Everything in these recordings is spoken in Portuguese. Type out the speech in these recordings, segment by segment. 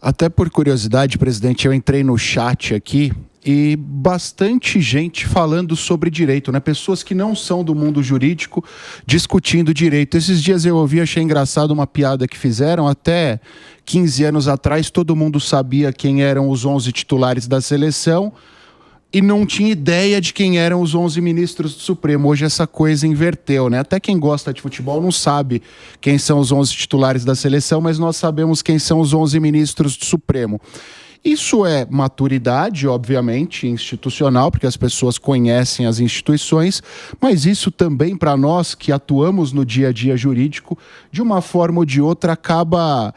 Até por curiosidade, presidente, eu entrei no chat aqui e bastante gente falando sobre direito, né? Pessoas que não são do mundo jurídico discutindo direito. Esses dias eu ouvi, achei engraçado uma piada que fizeram. Até 15 anos atrás, todo mundo sabia quem eram os 11 titulares da seleção e não tinha ideia de quem eram os 11 ministros do Supremo. Hoje essa coisa inverteu, né? Até quem gosta de futebol não sabe quem são os 11 titulares da seleção, mas nós sabemos quem são os 11 ministros do Supremo. Isso é maturidade, obviamente, institucional, porque as pessoas conhecem as instituições, mas isso também, para nós que atuamos no dia a dia jurídico, de uma forma ou de outra, acaba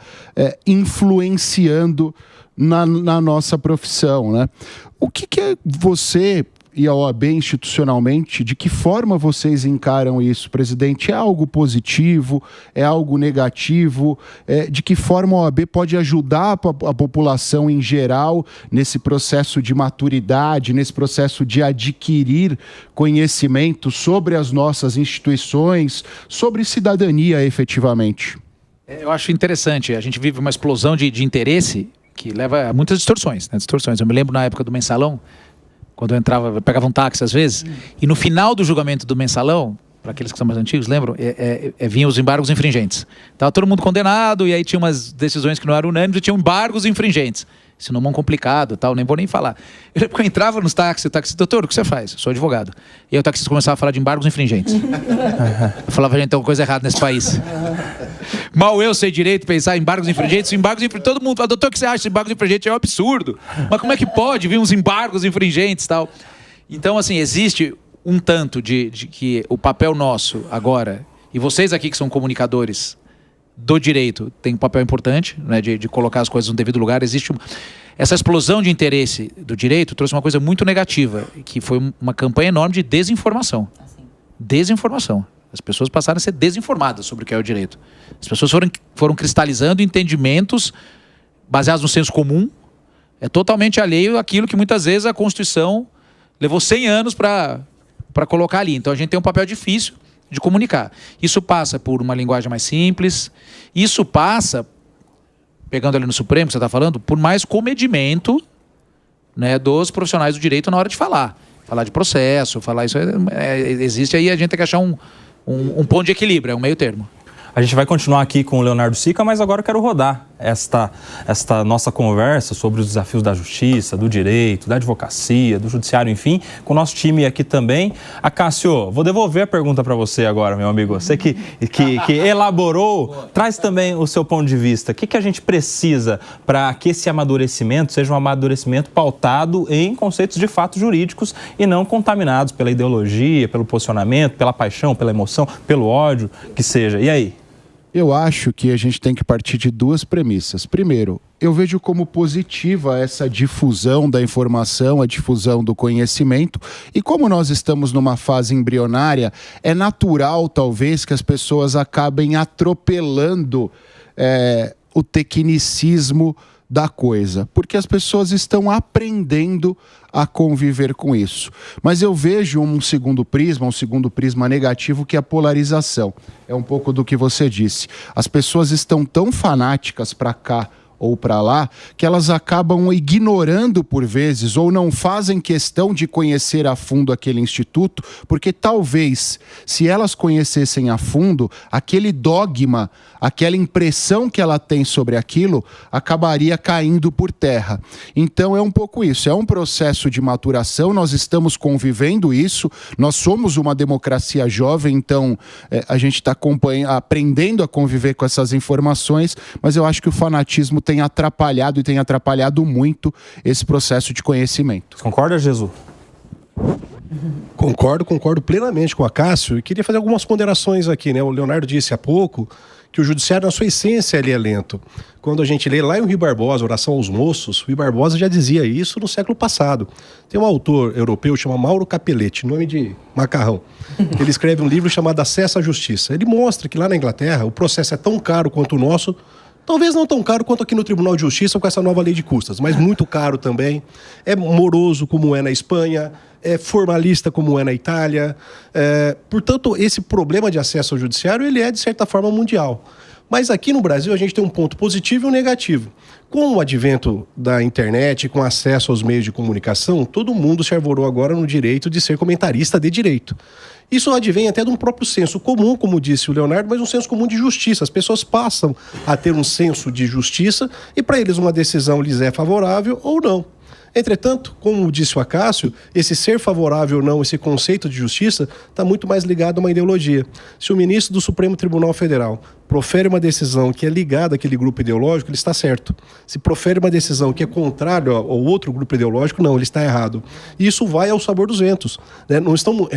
influenciando na nossa profissão, né? O que é você e a OAB institucionalmente, de que forma vocês encaram isso, presidente? É algo positivo? É algo negativo? De que forma a OAB pode ajudar a população em geral nesse processo de maturidade, nesse processo de adquirir conhecimento sobre as nossas instituições, sobre cidadania efetivamente? Eu acho interessante. A gente vive uma explosão de interesse que leva a muitas distorções, né? Distorções. Eu me lembro na época do Mensalão, quando eu pegava um táxi às vezes, e no final do julgamento do Mensalão, para aqueles que são mais antigos, lembram? Vinham os embargos infringentes. Estava todo mundo condenado, e aí tinha umas decisões que não eram unânimes, e tinham embargos infringentes. Esse nome é complicado, tal, nem vou nem falar. Eu entrava nos táxis, o taxista, doutor, o que você faz? Eu sou advogado. E aí o taxista começava a falar de embargos infringentes. Eu falava, gente, tem uma coisa errada nesse país. Mal eu sei direito pensar em embargos infringentes, todo mundo fala, doutor, o que você acha de embargos infringentes? É um absurdo. Mas como é que pode vir uns embargos infringentes e tal? Então, assim, existe um tanto de que o papel nosso agora, e vocês aqui que são comunicadores do direito, tem um papel importante, né, de colocar as coisas no devido lugar. Existe essa explosão de interesse do direito trouxe uma coisa muito negativa, que foi uma campanha enorme de desinformação. Desinformação. As pessoas passaram a ser desinformadas sobre o que é o direito. As pessoas foram cristalizando entendimentos baseados no senso comum, totalmente alheio àquilo que muitas vezes a Constituição levou 100 anos para colocar ali. Então a gente tem um papel difícil de comunicar. Isso passa por uma linguagem mais simples, isso passa, pegando ali no Supremo, que você está falando, por mais comedimento, né, dos profissionais do direito na hora de falar. Falar de processo, falar isso, existe aí, a gente tem que achar um ponto de equilíbrio, um meio termo. A gente vai continuar aqui com o Leonardo Sica, mas agora eu quero rodar esta nossa conversa sobre os desafios da justiça, do direito, da advocacia, do judiciário, enfim, com o nosso time aqui também. Acácio, vou devolver a pergunta para você agora, meu amigo. Você que elaborou, traz também o seu ponto de vista. O que a gente precisa para que esse amadurecimento seja um amadurecimento pautado em conceitos de fato jurídicos e não contaminados pela ideologia, pelo posicionamento, pela paixão, pela emoção, pelo ódio, que seja. E aí? Eu acho que a gente tem que partir de duas premissas. Primeiro, eu vejo como positiva essa difusão da informação, a difusão do conhecimento. E como nós estamos numa fase embrionária, é natural, talvez, que as pessoas acabem atropelando o tecnicismo da coisa, porque as pessoas estão aprendendo a conviver com isso. Mas eu vejo um segundo prisma negativo, que é a polarização. É um pouco do que você disse. As pessoas estão tão fanáticas para cá ou para lá, que elas acabam ignorando por vezes ou não fazem questão de conhecer a fundo aquele instituto, porque talvez, se elas conhecessem a fundo, aquele dogma, aquela impressão que ela tem sobre aquilo, acabaria caindo por terra. Então é um pouco isso, é um processo de maturação, nós estamos convivendo isso, nós somos uma democracia jovem, então a gente está aprendendo a conviver com essas informações, mas eu acho que o fanatismo tem atrapalhado e tem atrapalhado muito esse processo de conhecimento. Concorda, Jesus? Concordo plenamente com o Acácio e queria fazer algumas ponderações aqui, né? O Leonardo disse há pouco que o judiciário, na sua essência, ele é lento. Quando a gente lê lá em Rui Barbosa, Oração aos Moços, Rui Barbosa já dizia isso no século passado. Tem um autor europeu chamado Mauro Capelletti, nome de macarrão. Ele escreve um livro chamado Acesso à Justiça. Ele mostra que lá na Inglaterra o processo é tão caro quanto o nosso, talvez não tão caro quanto aqui no Tribunal de Justiça com essa nova lei de custas, mas muito caro também. É moroso como é na Espanha, é formalista como é na Itália. Portanto, esse problema de acesso ao judiciário, ele é, de certa forma, mundial. Mas aqui no Brasil a gente tem um ponto positivo e um negativo. Com o advento da internet, com acesso aos meios de comunicação, todo mundo se arvorou agora no direito de ser comentarista de direito. Isso advém até de um próprio senso comum, como disse o Leonardo, mas um senso comum de justiça. As pessoas passam a ter um senso de justiça e para eles uma decisão lhes é favorável ou não. Entretanto, como disse o Acácio, esse ser favorável ou não, esse conceito de justiça, está muito mais ligado a uma ideologia. Se o ministro do Supremo Tribunal Federal profere uma decisão que é ligada àquele grupo ideológico, ele está certo. Se profere uma decisão que é contrária ao outro grupo ideológico, não, ele está errado. E isso vai ao sabor dos ventos. Né? Não estamos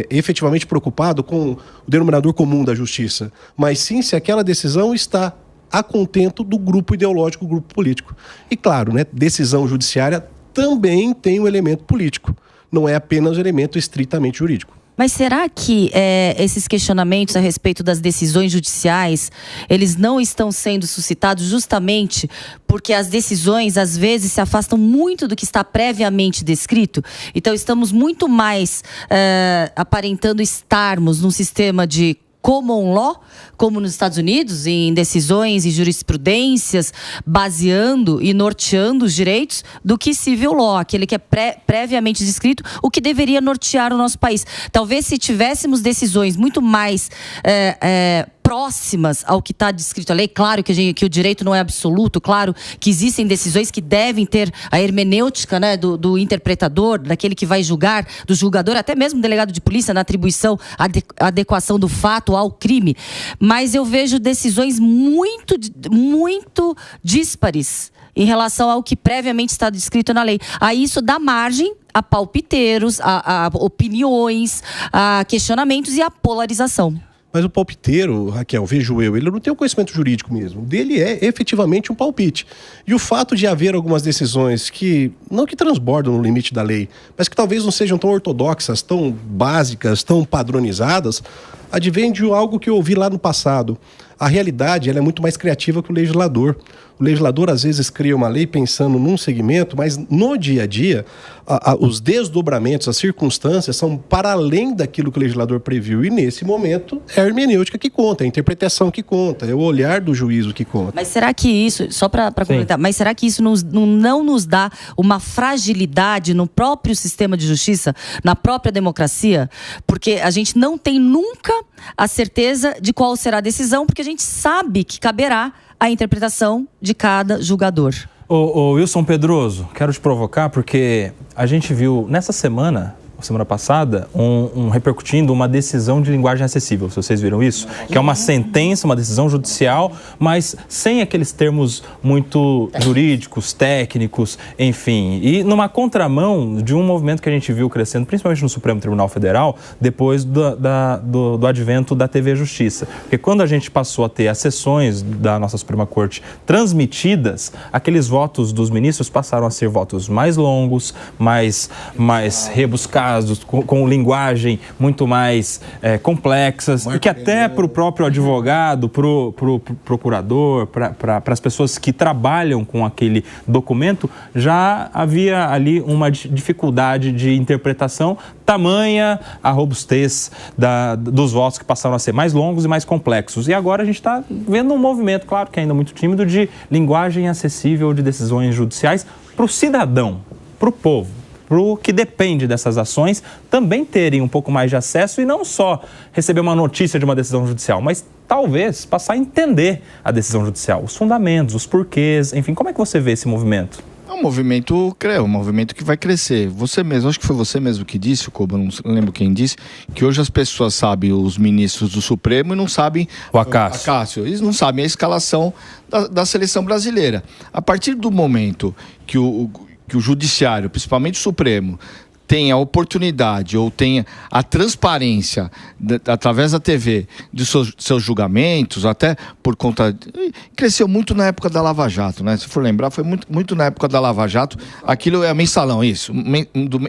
efetivamente preocupados com o denominador comum da justiça, mas sim se aquela decisão está a contento do grupo ideológico, do grupo político. E claro, né, decisão judiciária também tem um elemento político, não é apenas um elemento estritamente jurídico. Mas será que esses questionamentos a respeito das decisões judiciais, eles não estão sendo suscitados justamente porque as decisões, às vezes, se afastam muito do que está previamente descrito? Então, estamos muito mais aparentando estarmos num sistema de common law, como nos Estados Unidos, em decisões e jurisprudências, baseando e norteando os direitos, do que civil law, aquele que é previamente descrito, o que deveria nortear o nosso país. Talvez se tivéssemos decisões muito mais próximas ao que está descrito na lei, claro que o direito não é absoluto, claro que existem decisões que devem ter a hermenêutica, né, do interpretador, daquele que vai julgar, do julgador, até mesmo delegado de polícia, na atribuição, adequação do fato ao crime. Mas eu vejo decisões muito díspares em relação ao que previamente está descrito na lei. Aí isso dá margem a palpiteiros, a opiniões, a questionamentos e a polarização. Mas o palpiteiro, Raquel, vejo eu, ele não tem um conhecimento jurídico mesmo. Dele é efetivamente um palpite. E o fato de haver algumas decisões que, não que transbordam no limite da lei, mas que talvez não sejam tão ortodoxas, tão básicas, tão padronizadas, advém de algo que eu ouvi lá no passado. A realidade ela é muito mais criativa que o legislador. O legislador, às vezes, cria uma lei pensando num segmento, mas no dia a dia, os desdobramentos, as circunstâncias são para além daquilo que o legislador previu. E, nesse momento, é a hermenêutica que conta, é a interpretação que conta, é o olhar do juízo que conta. Mas será que isso, só para completar, mas será que isso não nos dá uma fragilidade no próprio sistema de justiça, na própria democracia? Porque a gente não tem nunca a certeza de qual será a decisão, porque a gente sabe que caberá a interpretação de cada julgador. Ô Wilson Pedroso, quero te provocar porque a gente viu nessa semana passada, repercutindo uma decisão de linguagem acessível, se vocês viram isso, que é uma sentença, uma decisão judicial, mas sem aqueles termos muito jurídicos, técnicos, enfim, e numa contramão de um movimento que a gente viu crescendo, principalmente no Supremo Tribunal Federal, depois do advento da TV Justiça. Porque quando a gente passou a ter as sessões da nossa Suprema Corte transmitidas, aqueles votos dos ministros passaram a ser votos mais longos, mais rebuscados, com linguagem muito mais complexas, e que até para o próprio advogado, para o procurador, para as pessoas que trabalham com aquele documento, já havia ali uma dificuldade de interpretação, tamanha a robustez dos votos que passaram a ser mais longos e mais complexos. E agora a gente está vendo um movimento, claro que ainda muito tímido, de linguagem acessível de decisões judiciais para o cidadão, para o povo, para o que depende dessas ações, também terem um pouco mais de acesso e não só receber uma notícia de uma decisão judicial, mas talvez passar a entender a decisão judicial, os fundamentos, os porquês, enfim, como é que você vê esse movimento? É um movimento que vai crescer. Você mesmo, acho que foi você mesmo que disse, Koba, não lembro quem disse, que hoje as pessoas sabem os ministros do Supremo e não sabem o Acácio. Eles não sabem a escalação da seleção brasileira. A partir do momento que o Judiciário, principalmente o Supremo, tenha a oportunidade ou tenha a transparência através da TV de seus julgamentos, até por conta... Cresceu muito na época da Lava Jato, né? Se for lembrar, foi muito na época da Lava Jato. Aquilo é mensalão, isso,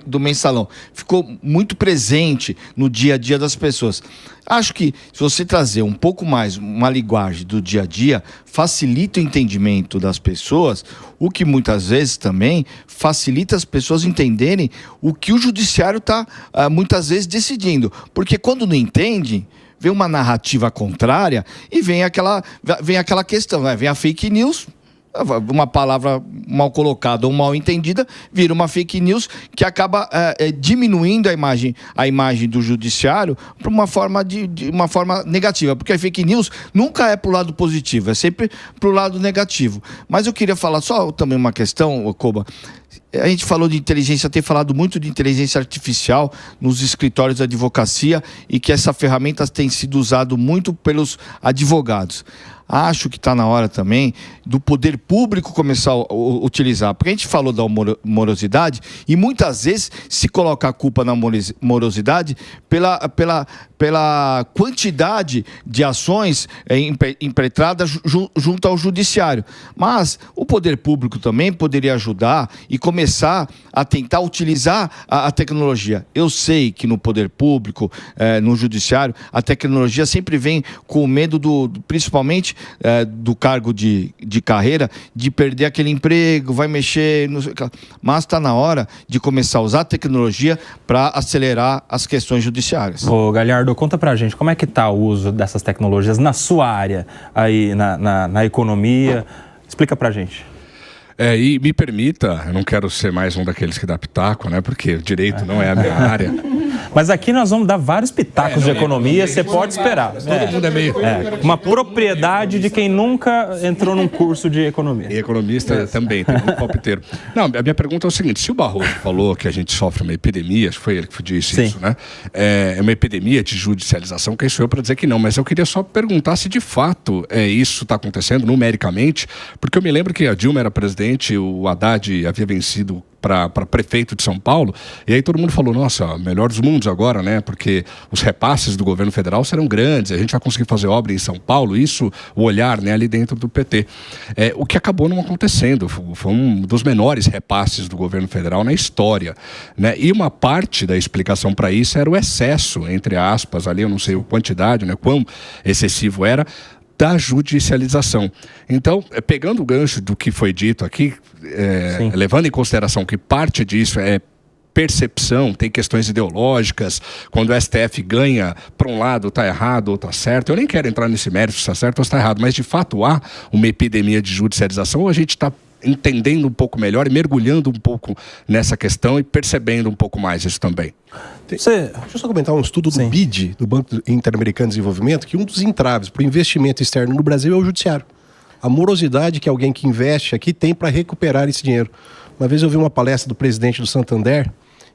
do mensalão. Ficou muito presente no dia a dia das pessoas. Acho que se você trazer um pouco mais uma linguagem do dia a dia, facilita o entendimento das pessoas, o que muitas vezes também facilita as pessoas entenderem o que o judiciário está muitas vezes decidindo. Porque quando não entende, vem uma narrativa contrária e vem aquela questão, né? Vem a fake news, uma palavra mal colocada ou mal entendida, vira uma fake news que acaba diminuindo a imagem do judiciário para uma forma uma forma negativa, porque a fake news nunca é para o lado positivo, é sempre para o lado negativo. Mas eu queria falar só também uma questão, Koba. A gente falou de inteligência, tem falado muito de inteligência artificial nos escritórios de advocacia e que essa ferramenta tem sido usada muito pelos advogados. Acho que está na hora também do poder público começar a utilizar. Porque a gente falou da morosidade e muitas vezes se coloca a culpa na morosidade pela quantidade de ações impetradas junto ao judiciário. Mas o poder público também poderia ajudar e começar a tentar utilizar a tecnologia. Eu sei que no poder público, no judiciário, a tecnologia sempre vem com o medo principalmente do cargo de carreira, de perder aquele emprego, vai mexer, mas está na hora de começar a usar a tecnologia para acelerar as questões judiciárias. Ô Galhardo, conta pra gente, como é que está o uso dessas tecnologias na sua área, aí na economia? Explica pra gente. E me permita, eu não quero ser mais um daqueles que dá pitaco, né? Porque o direito não é a minha área. Mas aqui nós vamos dar vários pitacos de economia, você pode esperar. Todo mundo é meio... uma propriedade de quem nunca entrou num curso de economia. E economista também, tem um palpiteiro. Não, a minha pergunta é o seguinte, se o Barroso falou que a gente sofre uma epidemia, acho que foi ele que disse isso, né? É uma epidemia de judicialização, quem sou eu para dizer que não, mas eu queria só perguntar se de fato isso está acontecendo numericamente, porque eu me lembro que a Dilma era presidente, o Haddad havia vencido para prefeito de São Paulo, e aí todo mundo falou, nossa, melhor dos mundos agora, né? Porque os repasses do governo federal serão grandes, a gente vai conseguir fazer obra em São Paulo, isso, o olhar, né, ali dentro do PT. O que acabou não acontecendo, foi um dos menores repasses do governo federal na história, né? E uma parte da explicação para isso era o excesso, entre aspas, ali, eu não sei a quantidade, né, quão excessivo era, da judicialização. Então, pegando o gancho do que foi dito aqui, levando em consideração que parte disso é percepção, tem questões ideológicas, quando o STF ganha, para um lado está errado, outro está certo, eu nem quero entrar nesse mérito se está certo ou se está errado, mas de fato há uma epidemia de judicialização, ou a gente está entendendo um pouco melhor e mergulhando um pouco nessa questão e percebendo um pouco mais isso também. Deixa eu só comentar um estudo do BID, do Banco Interamericano de Desenvolvimento, que um dos entraves para o investimento externo no Brasil é o judiciário. A morosidade que alguém que investe aqui tem para recuperar esse dinheiro. Uma vez eu vi uma palestra do presidente do Santander,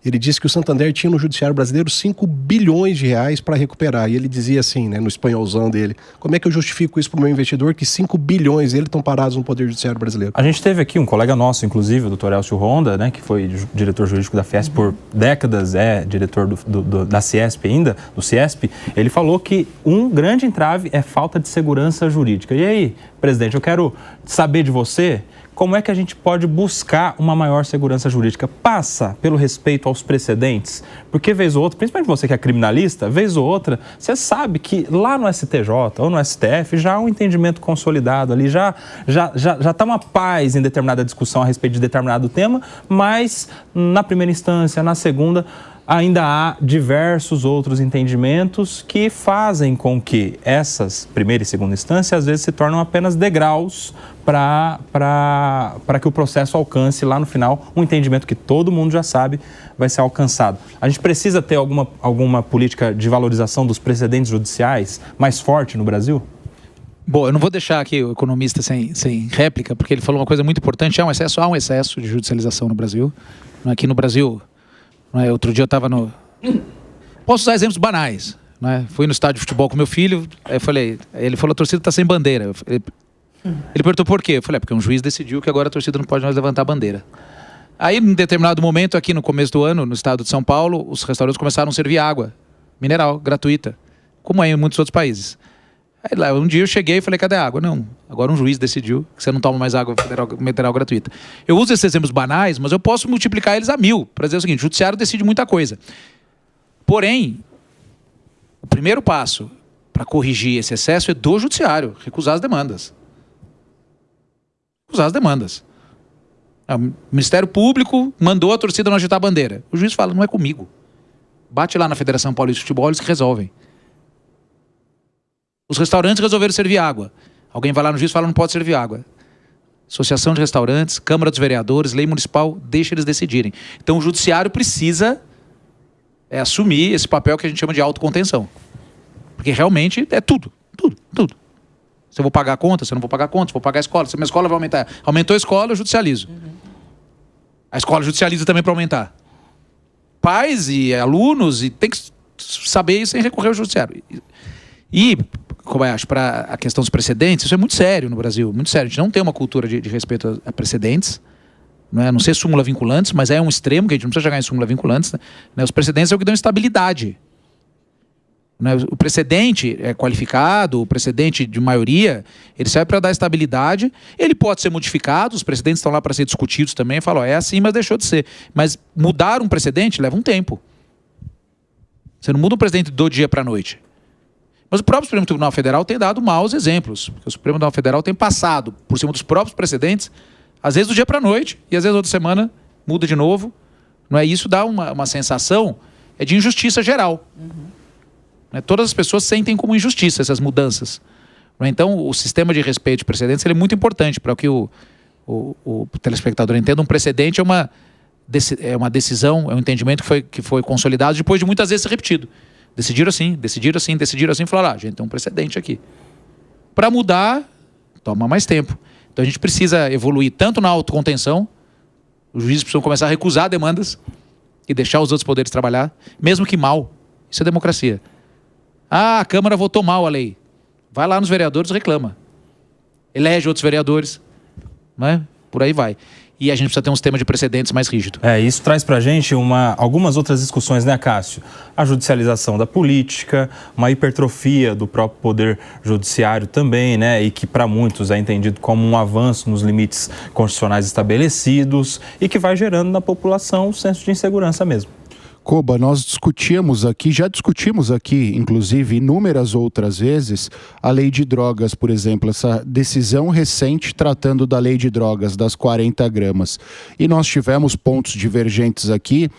ele disse que o Santander tinha no judiciário brasileiro 5 bilhões de reais para recuperar. E ele dizia assim, né, no espanholzão dele, como é que eu justifico isso para o meu investidor que 5 bilhões dele estão parados no Poder Judiciário brasileiro? A gente teve aqui um colega nosso, inclusive, o doutor Elcio Ronda, né, que foi diretor jurídico da Fiesp por décadas, diretor da Ciesp ainda, do Ciesp. Ele falou que um grande entrave é falta de segurança jurídica. E aí, presidente, eu quero saber de você... Como é que a gente pode buscar uma maior segurança jurídica? Passa pelo respeito aos precedentes? Porque vez ou outra, principalmente você que é criminalista, vez ou outra, você sabe que lá no STJ ou no STF já há um entendimento consolidado ali, já está uma paz em determinada discussão a respeito de determinado tema, mas na primeira instância, na segunda... ainda há diversos outros entendimentos que fazem com que essas primeira e segunda instância às vezes se tornam apenas degraus para que o processo alcance lá no final um entendimento que todo mundo já sabe vai ser alcançado. A gente precisa ter alguma política de valorização dos precedentes judiciais mais forte no Brasil? Bom, eu não vou deixar aqui o economista sem réplica, porque ele falou uma coisa muito importante, há um excesso de judicialização no Brasil. Aqui no Brasil... Outro dia eu estava no... Posso usar exemplos banais, né? Fui no estádio de futebol com meu filho, ele falou, a torcida está sem bandeira. Ele perguntou por quê? Eu falei, porque um juiz decidiu que agora a torcida não pode mais levantar a bandeira. Aí, em determinado momento, aqui no começo do ano, no estado de São Paulo, os restaurantes começaram a servir água mineral, gratuita, como é em muitos outros países. Aí lá, um dia eu cheguei e falei, cadê a água? Não, agora um juiz decidiu que você não toma mais água mineral gratuita. Eu uso esses exemplos banais, mas eu posso multiplicar eles a 1000, para dizer o seguinte, o judiciário decide muita coisa. Porém, o primeiro passo para corrigir esse excesso é do judiciário, recusar as demandas. Recusar as demandas. O Ministério Público mandou a torcida não agitar a bandeira. O juiz fala, não é comigo. Bate lá na Federação Paulista de Futebol, eles que resolvem. Os restaurantes resolveram servir água. Alguém vai lá no juiz e fala, não pode servir água. Associação de Restaurantes, Câmara dos Vereadores, Lei Municipal, deixa eles decidirem. Então o judiciário precisa assumir esse papel que a gente chama de autocontenção. Porque realmente é tudo. Se eu vou pagar a conta, se eu não vou pagar a conta, se eu vou pagar a escola, se a minha escola vai aumentar. Aumentou a escola, eu judicializo. A escola judicializa também para aumentar. Pais e alunos, e tem que saber isso sem recorrer ao judiciário. E, como eu acho, para a questão dos precedentes, isso é muito sério no Brasil, muito sério. A gente não tem uma cultura de respeito a precedentes, não é? A não ser súmula vinculantes, mas é um extremo que a gente não precisa chegar em súmula vinculantes. Né? Os precedentes é o que dão estabilidade. Né? O precedente é qualificado, o precedente de maioria, ele serve para dar estabilidade. Ele pode ser modificado, os precedentes estão lá para ser discutidos também. Falam, é assim, mas deixou de ser. Mas mudar um precedente leva um tempo. Você não muda um precedente do dia para a noite. Mas o próprio Supremo Tribunal Federal tem dado maus exemplos. Porque o Supremo Tribunal Federal tem passado por cima dos próprios precedentes, às vezes do dia para a noite, e às vezes outra semana muda de novo. Não é? Isso dá uma sensação de injustiça geral. Todas as pessoas sentem como injustiça essas mudanças. Então, o sistema de respeito de precedentes ele é muito importante para que o telespectador entenda. Um precedente é uma decisão, é um entendimento que foi consolidado depois de muitas vezes ser repetido. Decidiram assim, falaram, gente, tem um precedente aqui. Para mudar, toma mais tempo. Então, a gente precisa evoluir tanto na autocontenção, os juízes precisam começar a recusar demandas e deixar os outros poderes trabalhar, mesmo que mal. Isso é democracia. A Câmara votou mal a lei. Vai lá nos vereadores e reclama. Elege outros vereadores. Né? Por aí vai. E a gente precisa ter um sistema de precedentes mais rígido. Isso traz pra gente algumas outras discussões, né, Cássio? A judicialização da política, uma hipertrofia do próprio poder judiciário também, né? E que para muitos é entendido como um avanço nos limites constitucionais estabelecidos e que vai gerando na população um senso de insegurança mesmo. Koba, nós já discutimos aqui, inclusive, inúmeras outras vezes, a lei de drogas, por exemplo, essa decisão recente tratando da lei de drogas, das 40 gramas. E nós tivemos pontos divergentes aqui,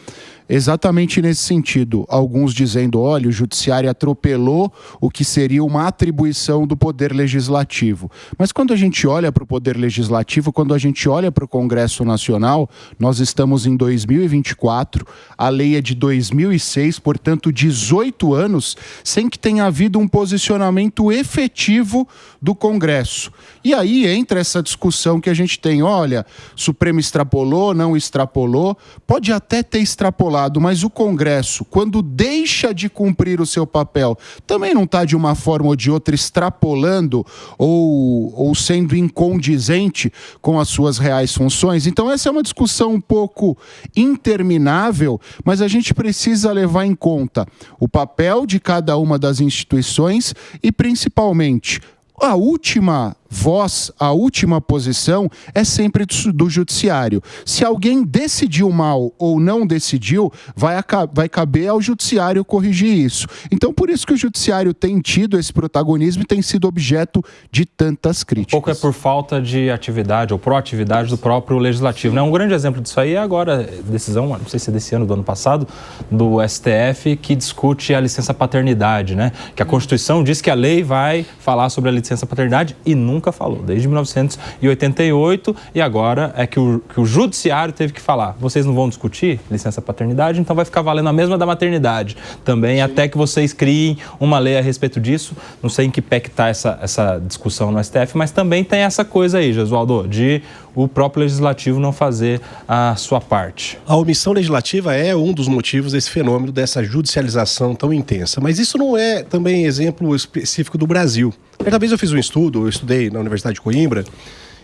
exatamente nesse sentido. Alguns dizendo, olha, o judiciário atropelou o que seria uma atribuição do poder legislativo. Mas quando a gente olha para o poder legislativo, quando a gente olha para o Congresso Nacional, nós estamos em 2024, a lei é de 2006, portanto 18 anos, sem que tenha havido um posicionamento efetivo do Congresso. E aí entra essa discussão que a gente tem, olha, Supremo extrapolou, não extrapolou, pode até ter extrapolado, mas o Congresso, quando deixa de cumprir o seu papel, também não está de uma forma ou de outra extrapolando ou sendo incondizente com as suas reais funções? Então essa é uma discussão um pouco interminável, mas a gente precisa levar em conta o papel de cada uma das instituições e, principalmente, a última voz, a última posição é sempre do judiciário. Se alguém decidiu mal ou não decidiu, vai caber ao judiciário corrigir isso. Então, por isso que o judiciário tem tido esse protagonismo e tem sido objeto de tantas críticas. Um pouco é por falta de atividade ou proatividade do próprio legislativo, né? Um grande exemplo disso aí é agora a decisão, não sei se é desse ano, do ano passado, do STF, que discute a licença paternidade, né? Que a Constituição diz que a lei vai falar sobre a licença paternidade e nunca falou, desde 1988, e agora é que o judiciário teve que falar, vocês não vão discutir licença paternidade, então vai ficar valendo a mesma da maternidade também, até que vocês criem uma lei a respeito disso. Não sei em que pé que está essa discussão no STF, mas também tem essa coisa aí, Gesualdo, de o próprio legislativo não fazer a sua parte. A omissão legislativa é um dos motivos desse fenômeno, dessa judicialização tão intensa, mas isso não é também exemplo específico do Brasil. Certa vez eu fiz um estudo, eu estudei na Universidade de Coimbra,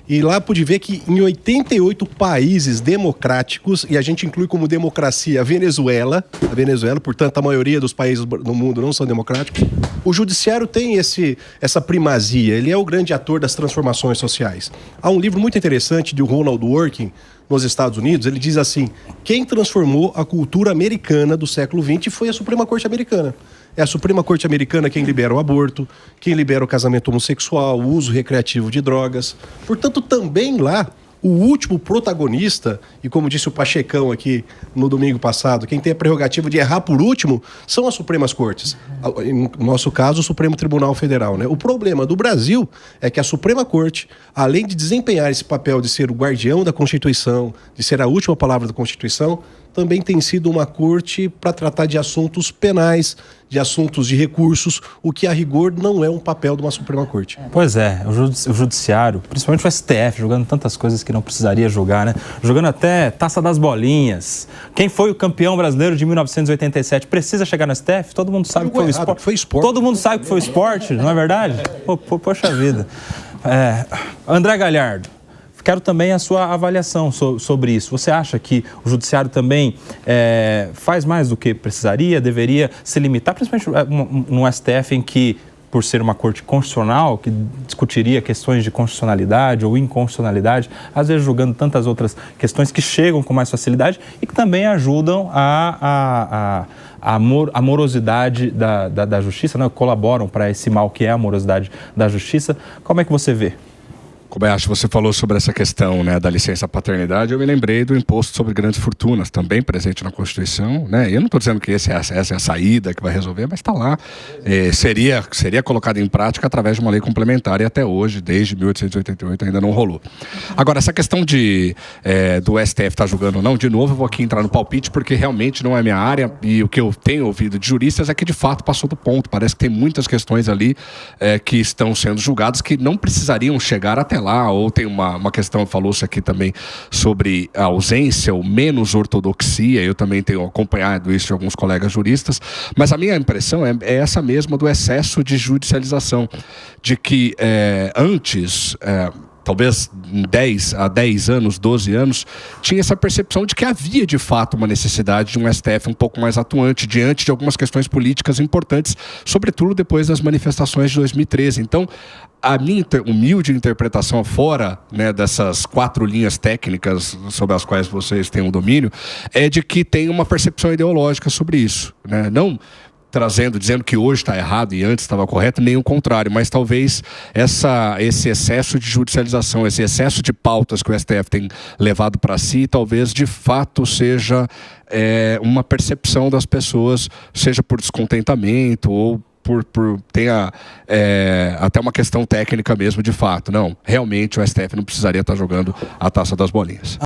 e lá pude ver que em 88 países democráticos, e a gente inclui como democracia a Venezuela, portanto a maioria dos países no mundo não são democráticos, o judiciário tem essa primazia, ele é o grande ator das transformações sociais. Há um livro muito interessante de Ronald Dworkin, nos Estados Unidos, ele diz assim, quem transformou a cultura americana do século XX foi a Suprema Corte Americana. É a Suprema Corte Americana quem libera o aborto, quem libera o casamento homossexual, o uso recreativo de drogas. Portanto, também lá, O último protagonista, e como disse o Pachecão aqui no domingo passado, quem tem a prerrogativa de errar por último são as Supremas Cortes. No nosso caso, o Supremo Tribunal Federal, né? O problema do Brasil é que a Suprema Corte, além de desempenhar esse papel de ser o guardião da Constituição, de ser a última palavra da Constituição, também tem sido uma corte para tratar de assuntos penais, de assuntos de recursos, o que a rigor não é um papel de uma Suprema Corte. Pois é, o judiciário, principalmente o STF, jogando tantas coisas que não precisaria jogar, né? Jogando até Taça das Bolinhas. Quem foi o campeão brasileiro de 1987 precisa chegar no STF? Todo mundo sabe que foi o esporte. Foi esporte. Todo mundo sabe que foi o esporte, não é verdade? Poxa vida. André Galhardo, quero também a sua avaliação sobre isso. Você acha que o judiciário também faz mais do que precisaria, deveria se limitar, principalmente no STF, em que, por ser uma corte constitucional, que discutiria questões de constitucionalidade ou inconstitucionalidade, às vezes julgando tantas outras questões que chegam com mais facilidade e que também ajudam a morosidade da justiça, né? Colaboram para esse mal que é a morosidade da justiça. Como é que você vê? Kobayashi, você falou sobre essa questão, né, da licença paternidade. Eu me lembrei do imposto sobre grandes fortunas, também presente na Constituição, né? E eu não estou dizendo que essa é a saída que vai resolver, mas está lá. Seria colocado em prática através de uma lei complementar e até hoje, desde 1888, ainda não rolou. Agora, essa questão do STF estar julgando ou não, de novo eu vou aqui entrar no palpite, porque realmente não é minha área, e o que eu tenho ouvido de juristas é que de fato passou do ponto. Parece que tem muitas questões ali que estão sendo julgadas que não precisariam chegar até lá, ou tem uma questão, falou-se aqui também sobre a ausência ou menos ortodoxia. Eu também tenho acompanhado isso de alguns colegas juristas, mas a minha impressão é essa mesma do excesso de judicialização, de que antes... talvez 10 anos, 12 anos, tinha essa percepção de que havia de fato uma necessidade de um STF um pouco mais atuante diante de algumas questões políticas importantes, sobretudo depois das manifestações de 2013. Então, a minha humilde interpretação, fora, né, dessas 4 linhas técnicas sobre as quais vocês têm um domínio, é de que tem uma percepção ideológica sobre isso, né? Não dizendo que hoje está errado e antes estava correto, nem o contrário, mas talvez esse excesso de judicialização, esse excesso de pautas que o STF tem levado para si, talvez de fato seja uma percepção das pessoas, seja por descontentamento ou tenha até uma questão técnica mesmo, de fato. Não, realmente o STF não precisaria estar jogando a Taça das Bolinhas.